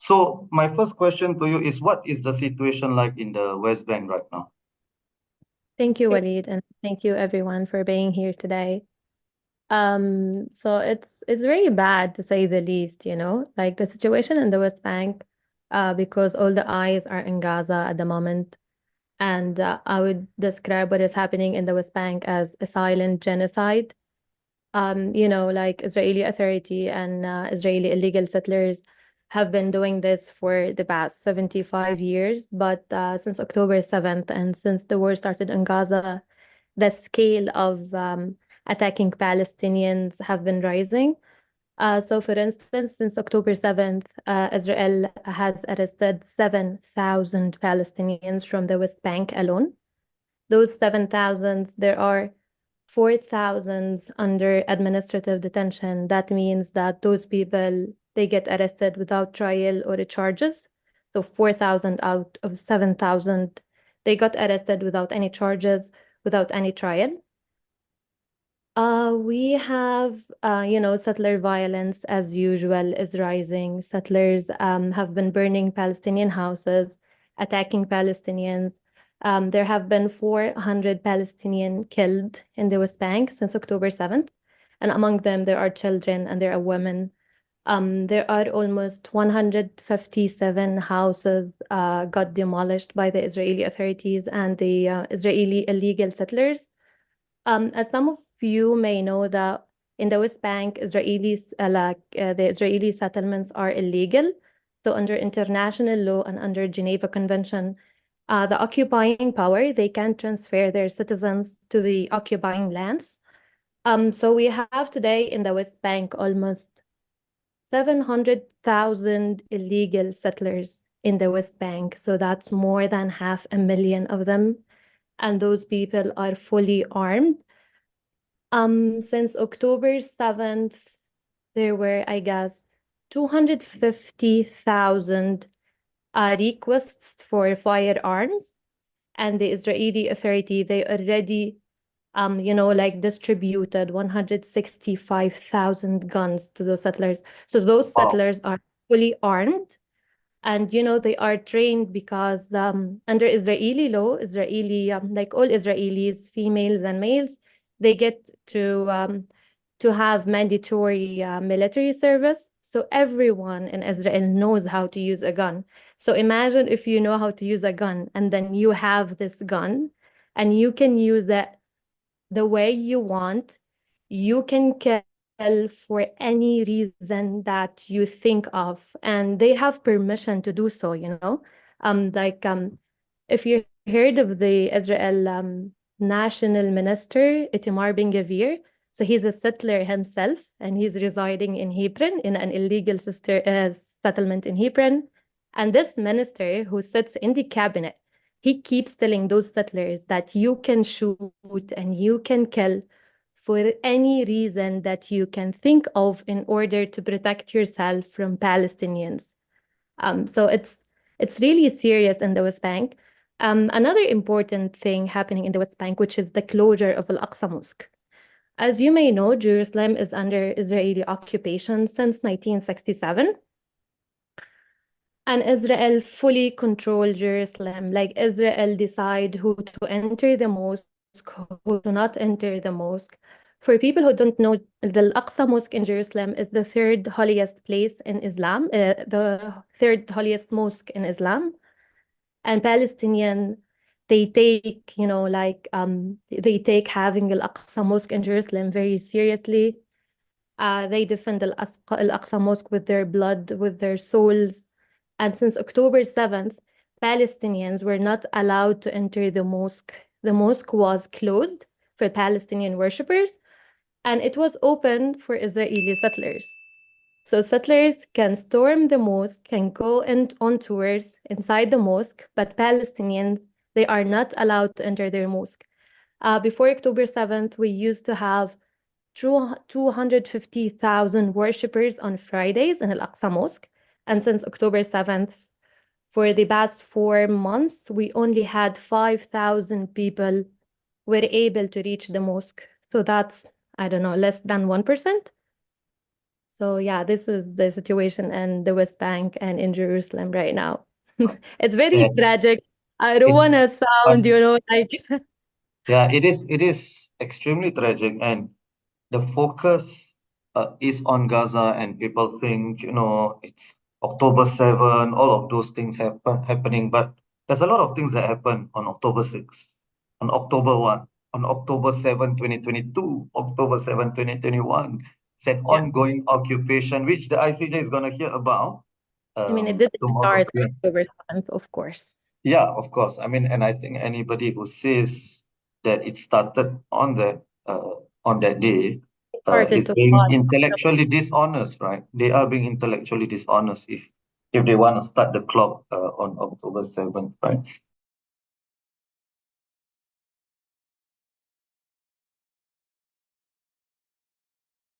So my first question to you is, what is the situation like in the West Bank right now? Thank you, Walid, and thank you everyone for being here today. So it's very bad to say the least, like the situation in the West Bank, because all the eyes are in Gaza at the moment. And I would describe what is happening in the West Bank as a silent genocide. Like Israeli authority and Israeli illegal settlers have been doing this for the past 75 years, but since October 7th and since the war started in Gaza, the scale of attacking Palestinians have been rising. So, for instance, since October 7th, Israel has arrested 7,000 Palestinians from the West Bank alone. Those 7,000, there are 4,000 under administrative detention. That means that those people, they get arrested without trial or charges. So 4,000 out of 7,000, they got arrested without any charges, without any trial. We have, settler violence as usual is rising. Settlers have been burning Palestinian houses, attacking Palestinians. There have been 400 Palestinians killed in the West Bank since October 7th, and among them there are children and there are women. There are almost 157 houses got demolished by the Israeli authorities and the Israeli illegal settlers. As some of you may know that in the West Bank, the Israeli settlements are illegal. So under international law and under Geneva Convention, the occupying power, they can transfer their citizens to the occupying lands. So we have today in the West Bank almost 700,000 illegal settlers in the West Bank. So that's more than 500,000 of them. And those people are fully armed. Since October 7th, there were, I guess, 250,000 requests for firearms, and the Israeli authority, they already, distributed 165,000 guns to those settlers. So those Wow. settlers are fully armed, and, they are trained because under Israeli law, like all Israelis, females and males, they get to have mandatory military service. So everyone in Israel knows how to use a gun. So imagine if you know how to use a gun and then you have this gun and you can use it the way you want. You can kill for any reason that you think of, and they have permission to do so, if you heard of the Israel national minister, Itamar Ben-Gvir, so he's a settler himself, and he's residing in Hebron, in an illegal settlement in Hebron. And this minister who sits in the cabinet, he keeps telling those settlers that you can shoot and you can kill for any reason that you can think of in order to protect yourself from Palestinians. So it's really serious in the West Bank. Another important thing happening in the West Bank, which is the closure of Al-Aqsa Mosque. As you may know, Jerusalem is under Israeli occupation since 1967. And Israel fully control Jerusalem. Like Israel decide who to enter the mosque, who to not enter the mosque. For people who don't know, the Al-Aqsa Mosque in Jerusalem is the third holiest place in Islam, the third holiest mosque in Islam. And Palestinian, they take, they take having Al-Aqsa Mosque in Jerusalem very seriously. They defend Al-Aqsa Mosque with their blood, with their souls. And since October 7th, Palestinians were not allowed to enter the mosque. The mosque was closed for Palestinian worshippers, and it was open for Israeli settlers. So settlers can storm the mosque, can go on tours inside the mosque, but Palestinians, they are not allowed to enter their mosque. Before October 7th, we used to have 250,000 worshippers on Fridays in Al-Aqsa Mosque. And since October 7th, for the past 4 months, we only had 5,000 people were able to reach the mosque. So that's, I don't know, less than 1%. So yeah, this is the situation in the West Bank and in Jerusalem right now. It's very And tragic. I don't want it's to sound, un like yeah, it is extremely tragic, and the focus is on Gaza, and people think, it's October 7, all of those things happening, but there's a lot of things that happen on October 6, on October 1, on October 7, 2022, October 7, 2021. It's an yeah. ongoing occupation, which the ICJ is going to hear about I mean, it didn't tomorrow. start October 7th, of course. Yeah, of course. I mean, and I think anybody who says that it started on that day It started is to being plot. intellectually dishonest, right? They are being intellectually dishonest if they want to start the clock on October 7th, right?